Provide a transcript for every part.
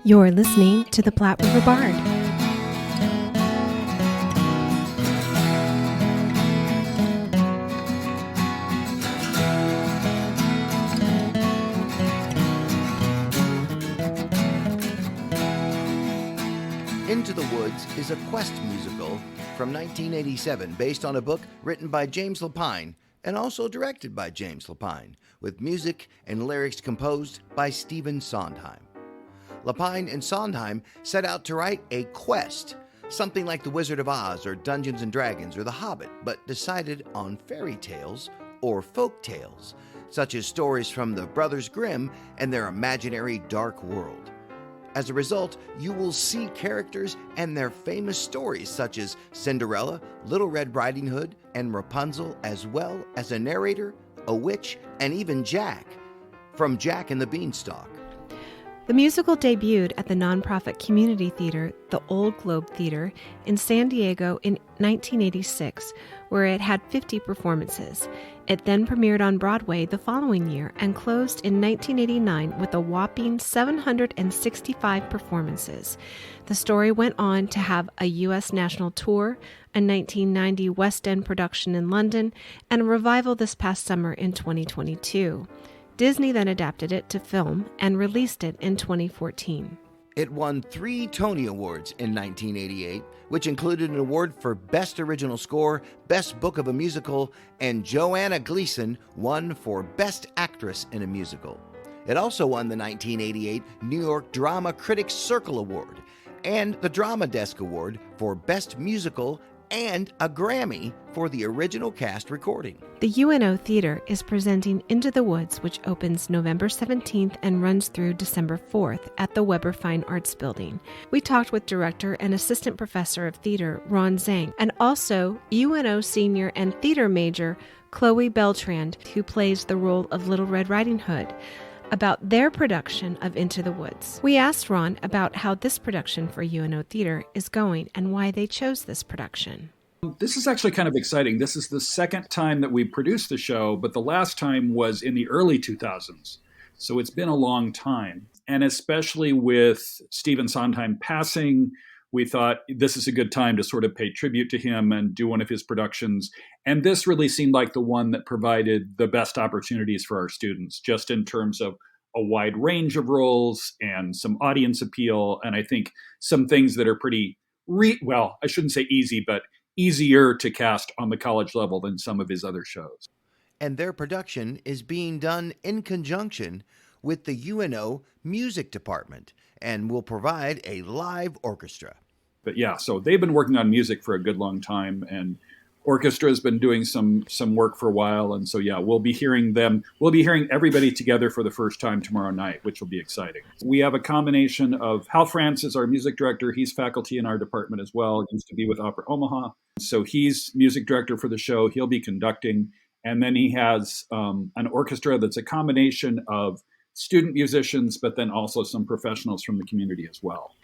You're listening to the Platte River Bard. Into the Woods is a quest musical from 1987 based on a book written by James Lapine and also directed by James Lapine, with music and lyrics composed by Stephen Sondheim. Lapine and Sondheim set out to write a quest, something like The Wizard of Oz or Dungeons and Dragons or The Hobbit, but decided on fairy tales or folk tales, such as stories from the Brothers Grimm and their imaginary dark world. As a result, you will see characters and their famous stories such as Cinderella, Little Red Riding Hood, and Rapunzel, as well as a narrator, a witch, and even Jack from Jack and the Beanstalk. The musical debuted at the nonprofit community theater, the Old Globe Theater, in San Diego in 1986, where it had 50 performances. It then premiered on Broadway the following year and closed in 1989 with a whopping 765 performances. The story went on to have a U.S. national tour, a 1990 West End production in London, and a revival this past summer in 2022. Disney then adapted it to film and released it in 2014. It won 3 Tony Awards in 1988, which included an award for Best Original Score, Best Book of a Musical, and Joanna Gleason won for Best Actress in a Musical. It also won the 1988 New York Drama Critics Circle Award and the Drama Desk Award for Best Musical and a Grammy for the original cast recording. The UNO Theater is presenting Into the Woods, which opens November 17th and runs through December 4th at the Weber Fine Arts Building. We talked with director and assistant professor of theater Ron Zank and also UNO senior and theater major Chloe Beltrand, who plays the role of Little Red Riding Hood, about their production of Into the Woods. We asked Ron about how this production for UNO Theater is going and why they chose this production. This is actually kind of exciting. This is the second time that we produced the show, but the last time was in the early 2000s. So it's been a long time. And especially with Stephen Sondheim passing, we thought this is a good time to sort of pay tribute to him and do one of his productions. And this really seemed like the one that provided the best opportunities for our students, just in terms of a wide range of roles and some audience appeal. And I think some things that are pretty, well, I shouldn't say easy, but easier to cast on the college level than some of his other shows. And their production is being done in conjunction with the UNO Music Department and will provide a live orchestra. But yeah, so they've been working on music for a good long time, and orchestra has been doing some work for a while. And so, yeah, we'll be hearing everybody together for the first time tomorrow night, which will be exciting. We have a combination of Hal France is our music director. He's faculty in our department as well. He used to be with Opera Omaha. So he's music director for the show. He'll be conducting. And then he has an orchestra that's a combination of student musicians, but then also some professionals from the community as well.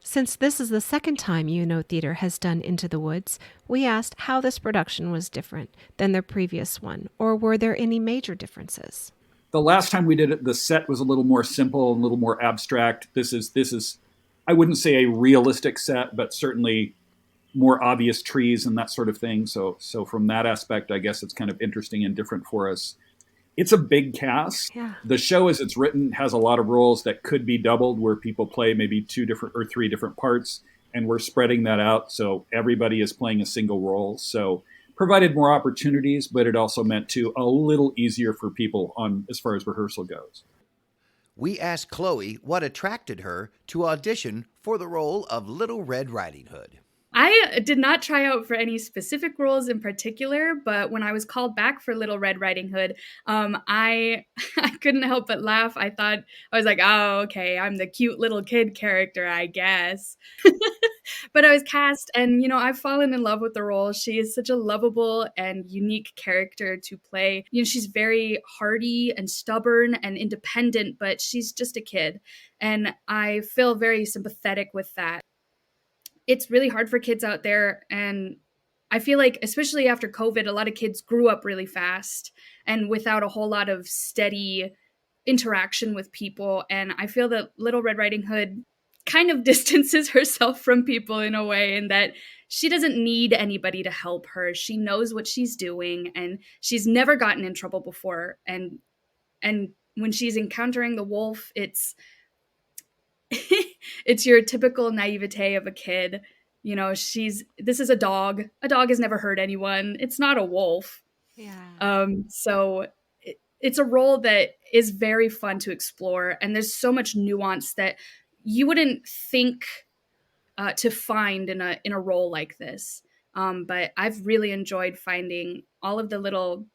Since this is the second time UNO Theater has done Into the Woods, we asked how this production was different than their previous one, or were there any major differences? The last time we did it, the set was a little more simple, a little more abstract. This is, I wouldn't say a realistic set, but certainly more obvious trees and that sort of thing. So from that aspect, I guess it's kind of interesting and different for us. It's a big cast. Yeah. The show, as it's written, has a lot of roles that could be doubled, where people play maybe 2 different or 3 different parts, and we're spreading that out so everybody is playing a single role. So provided more opportunities, but it also meant to a little easier for people on as far as rehearsal goes. We asked Chloe what attracted her to audition for the role of Little Red Riding Hood. I did not try out for any specific roles in particular, but when I was called back for Little Red Riding Hood, I couldn't help but laugh. I was like, oh, okay, I'm the cute little kid character, I guess. But I was cast, and, I've fallen in love with the role. She is such a lovable and unique character to play. She's very hardy and stubborn and independent, but she's just a kid. And I feel very sympathetic with that. It's really hard for kids out there, and I feel like, especially after COVID, a lot of kids grew up really fast and without a whole lot of steady interaction with people. And I feel that Little Red Riding Hood kind of distances herself from people in a way, and that she doesn't need anybody to help her. She knows what she's doing, and she's never gotten in trouble before. And when she's encountering the wolf, it's it's your typical naivete of a kid. You know, this is a dog. A dog has never hurt anyone. It's not a wolf. Yeah. So it's a role that is very fun to explore, and there's so much nuance that you wouldn't think to find in a role like this. But I've really enjoyed finding all of the little,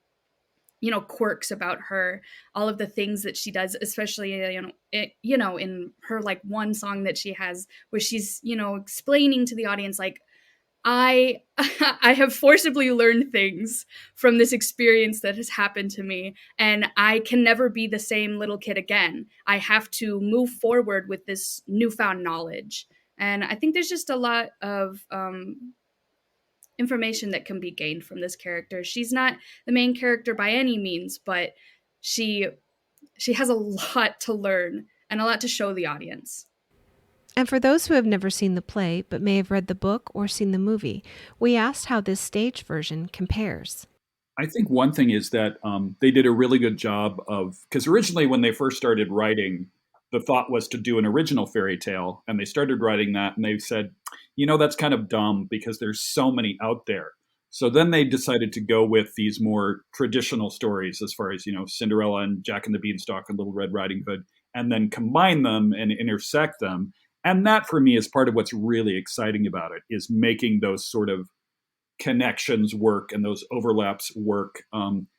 quirks about her, all of the things that she does, especially, in her like one song that she has where she's, explaining to the audience, like, I I have forcibly learned things from this experience that has happened to me, and I can never be the same little kid again. I have to move forward with this newfound knowledge. And I think there's just a lot of information that can be gained from this character. She's not the main character by any means, but she has a lot to learn and a lot to show the audience. And for those who have never seen the play but may have read the book or seen the movie, we asked how this stage version compares. I think one thing is that they did a really good job of, because originally when they first started writing, the thought was to do an original fairy tale, and they started writing that, and they said, that's kind of dumb because there's so many out there. So then they decided to go with these more traditional stories, as far as Cinderella and Jack and the Beanstalk and Little Red Riding Hood, and then combine them and intersect them. And that for me is part of what's really exciting about it, is making those sort of connections work and those overlaps work.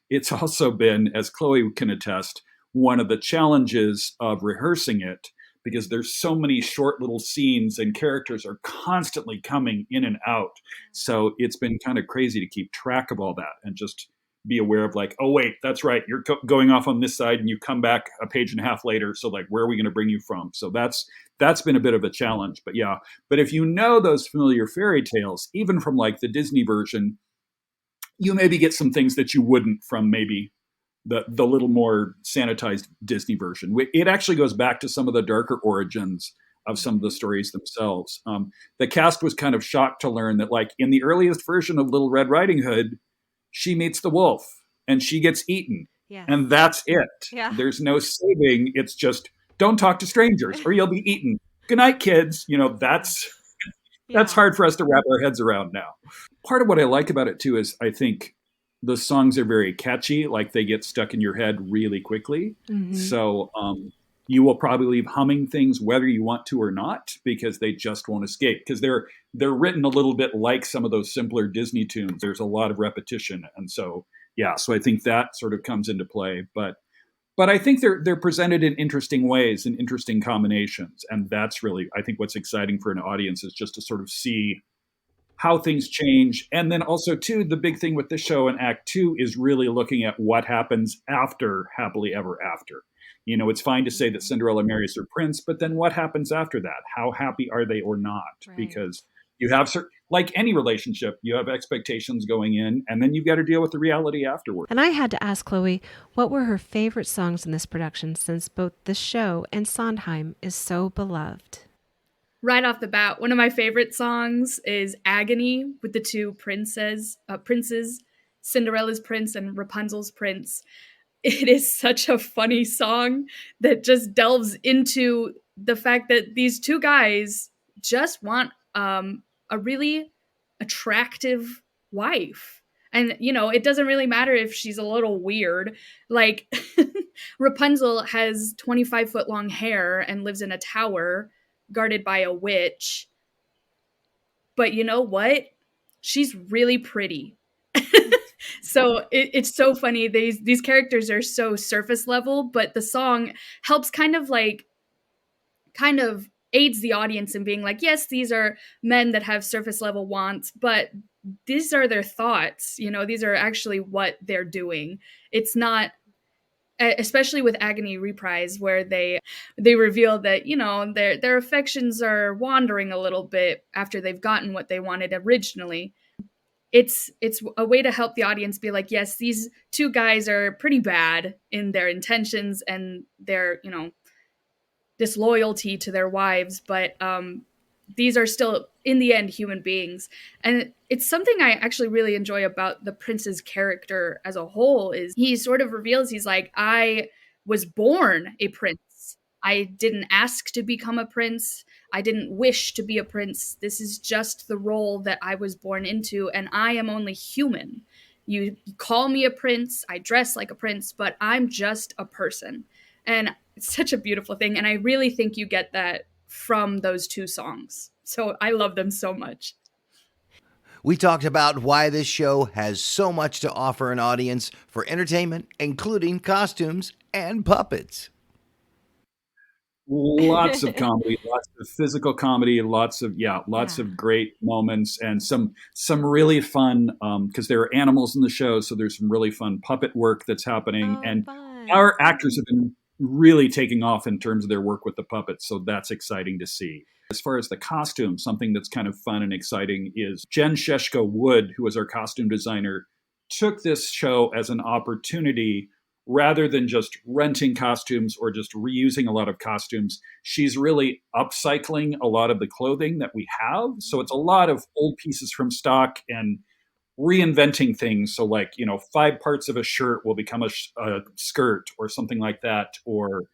It's also been, as Chloe can attest, one of the challenges of rehearsing it, because there's so many short little scenes and characters are constantly coming in and out. So it's been kind of crazy to keep track of all that and just be aware of, like, oh wait, that's right, you're going off on this side and you come back a page and a half later, so like, where are we going to bring you from? So that's been a bit of a challenge. But yeah, but if you know those familiar fairy tales, even from like the Disney version, you maybe get some things that you wouldn't from maybe the little more sanitized Disney version. It actually goes back to some of the darker origins of some of the stories themselves. The cast was kind of shocked to learn that, like, in the earliest version of Little Red Riding Hood, she meets the wolf and she gets eaten. Yes. And that's it. Yeah. There's no saving. It's just, don't talk to strangers or you'll be eaten. Good night, kids. That's hard for us to wrap our heads around now. Part of what I like about it too is, I think the songs are very catchy. Like, they get stuck in your head really quickly. Mm-hmm. So you will probably leave humming things whether you want to or not, because they just won't escape, because they're written a little bit like some of those simpler Disney tunes. There's a lot of repetition. And so, so I think that sort of comes into play. But I think they're presented in interesting ways and interesting combinations. And that's really, I think, what's exciting for an audience, is just to sort of see how things change. And then also, too, the big thing with this show in Act 2 is really looking at what happens after Happily Ever After. It's fine to say that Cinderella marries her prince, but then what happens after that? How happy are they or not? Right. Because you have, like any relationship, you have expectations going in, and then you've got to deal with the reality afterward. And I had to ask Chloe, what were her favorite songs in this production, since both the show and Sondheim is so beloved? Right off the bat, one of my favorite songs is Agony, with the two princes, Cinderella's prince and Rapunzel's prince. It is such a funny song that just delves into the fact that these two guys just want a really attractive wife. And, it doesn't really matter if she's a little weird. Like, Rapunzel has 25-foot long hair and lives in a tower guarded by a witch. But you know what? She's really pretty. So it's so funny. These characters are so surface level, but the song helps kind of aids the audience in being like, yes, these are men that have surface level wants, but these are their thoughts. These are actually what they're doing. It's not, especially with Agony Reprise, where they reveal that, their affections are wandering a little bit after they've gotten what they wanted originally. It's a way to help the audience be like, yes, these two guys are pretty bad in their intentions, and they're, disloyalty to their wives, but these are still, in the end, human beings. And it's something I actually really enjoy about the prince's character as a whole, is he sort of reveals, he's like, I was born a prince. I didn't ask to become a prince. I didn't wish to be a prince. This is just the role that I was born into, and I am only human. You call me a prince, I dress like a prince, but I'm just a person. And it's such a beautiful thing, and I really think you get that from those two songs. So I love them so much. We talked about why this show has so much to offer an audience for entertainment, including costumes and puppets. Lots of comedy, lots of physical comedy, lots of great moments, and some really fun, because there are animals in the show, so there's some really fun puppet work that's happening, and fun. our actors have been really taking off in terms of their work with the puppets, so that's exciting to see. As far as the costume, something that's kind of fun and exciting is Jen Sheshko Wood, who was our costume designer, took this show as an opportunity. Rather than just renting costumes or just reusing a lot of costumes, she's really upcycling a lot of the clothing that we have. So it's a lot of old pieces from stock and reinventing things. So 5 parts of a shirt will become a skirt or something like that. Or,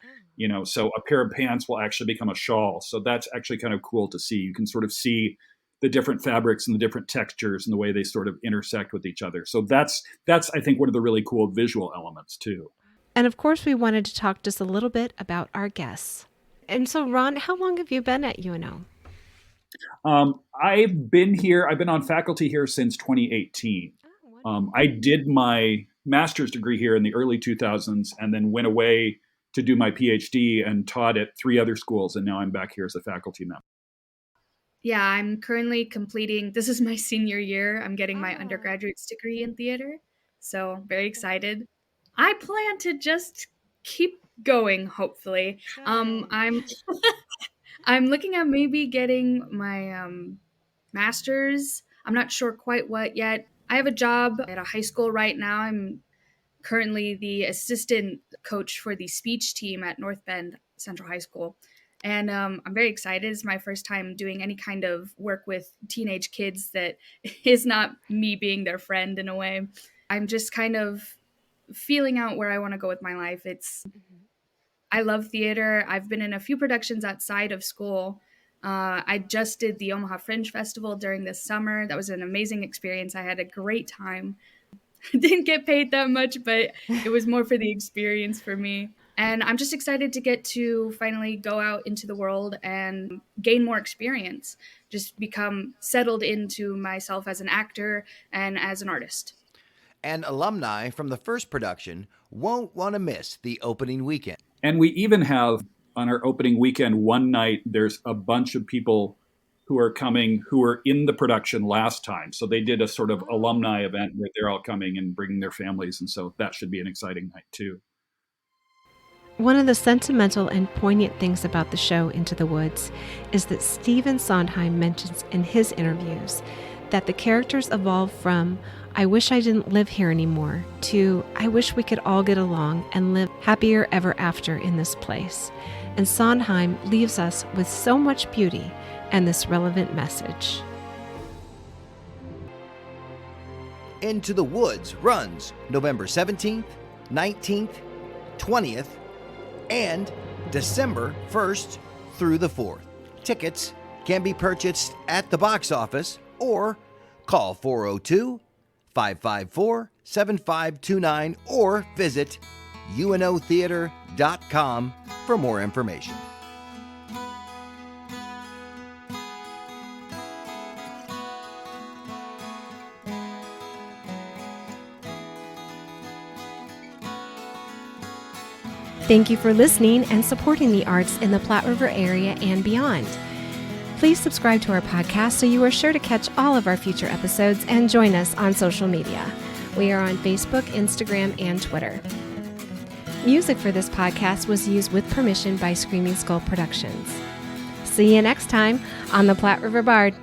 so a pair of pants will actually become a shawl. So that's actually kind of cool to see. You can sort of see the different fabrics and the different textures and the way they sort of intersect with each other. So that's I think one of the really cool visual elements too. And of course, we wanted to talk just a little bit about our guests. And so, Ron, how long have you been at UNO? I've been on faculty here since 2018. I did my master's degree here in the early 2000s and then went away to do my Ph.D. and taught at 3 other schools. And now I'm back here as a faculty member. Yeah, I'm currently completing, this is my senior year. I'm getting my undergraduate's degree in theater. So very excited. I plan to just keep going, hopefully. I'm I'm looking at maybe getting my master's. I'm not sure quite what yet. I have a job at a high school right now. I'm currently the assistant coach for the speech team at North Bend Central High School. And I'm very excited. It's my first time doing any kind of work with teenage kids that is not me being their friend in a way. I'm just kind of feeling out where I want to go with my life. I love theater. I've been in a few productions outside of school. I just did the Omaha Fringe Festival during this summer. That was an amazing experience. I had a great time. Didn't get paid that much, but it was more for the experience for me. And I'm just excited to get to finally go out into the world and gain more experience, just become settled into myself as an actor and as an artist. And alumni from the first production won't want to miss the opening weekend. And we even have, on our opening weekend, one night, there's a bunch of people who are coming who were in the production last time. So they did a sort of alumni event where they're all coming and bringing their families. And so that should be an exciting night too. One of the sentimental and poignant things about the show Into the Woods is that Stephen Sondheim mentions in his interviews that the characters evolve from "I wish I didn't live here anymore" to "I wish we could all get along and live happier ever after in this place." And Sondheim leaves us with so much beauty and this relevant message. Into the Woods runs November 17th, 19th, 20th, and December 1st through the 4th. Tickets can be purchased at the box office or call 402-554-7529 or visit unotheater.com for more information. Thank you for listening and supporting the arts in the Platte River area and beyond. Please subscribe to our podcast so you are sure to catch all of our future episodes and join us on social media. We are on Facebook, Instagram, and Twitter. Music for this podcast was used with permission by Screaming Skull Productions. See you next time on the Platte River Bard.